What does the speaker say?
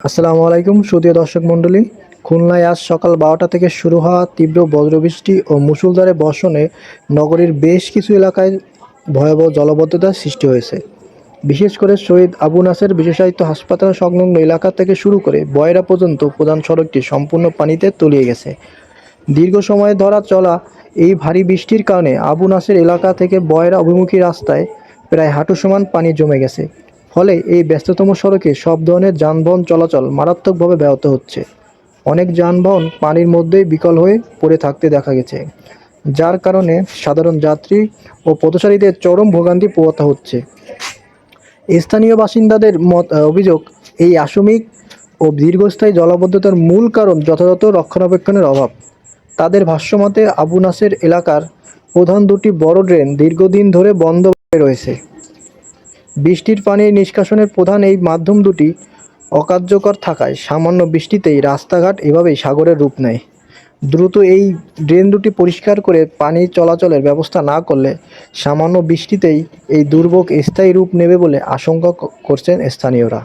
আসসালামু আলাইকুম সুপ্রিয় দর্শক মণ্ডলী। খুলনায় আজ সকাল 12টা থেকে শুরু হওয়া তীব্র বজ্রবৃষ্টি ও মুষলধারে বর্ষণে নগরীর বেশ কিছু এলাকায় ভয়াবহ জলাবদ্ধতার সৃষ্টি হয়েছে। বিশেষ করে শহীদ আবু নাসের বিশেষায়িত হাসপাতাল সংলগ্ন এলাকা থেকে শুরু করে বয়রা পর্যন্ত প্রধান সড়কটি সম্পূর্ণ পানিতে তলিয়ে গেছে। দীর্ঘ সময় ধরা চলা এই ভারী বৃষ্টির কারণে আবু নাসের এলাকা থেকে বয়রা অভিমুখী রাস্তায় প্রায় হাঁটু সমান পানি জমে গেছে। ফলে এই ব্যস্ততম সড়কে সব ধরনের যানবাহন চলাচল মারাত্মকভাবে ব্যাহত হচ্ছে। অনেক যানবাহন পানির মধ্যেই বিকল হয়ে পড়ে থাকতে দেখা গেছে, যার কারণে সাধারণ যাত্রী ও পথচারীদের চরম ভোগান্তি পোহাতে হচ্ছে। স্থানীয় বাসিন্দাদের অভিযোগ, এই আকস্মিক ও দীর্ঘস্থায়ী জলাবদ্ধতার মূল কারণ যথাযথ রক্ষণাবেক্ষণের অভাব। তাদের ভাষ্যমতে আবু নাসের এলাকার প্রধান দুটি বড় ড্রেন দীর্ঘদিন ধরে বন্ধ হয়ে রয়েছে। বৃষ্টির পানি নিষ্কাশনের প্রধান এই মাধ্যম দুটি অকার্যকর থাকায় সামান্য বৃষ্টিতেই রাস্তাঘাট এভাবেই সাগরের রূপ নেয়। দ্রুত এই ড্রেন দুটি পরিষ্কার করে পানি চলাচলের ব্যবস্থা না করলে সামান্য বৃষ্টিতেই এই দুর্ভোগ স্থায়ী রূপ নেবে বলে আশঙ্কা করছেন স্থানীয়রা।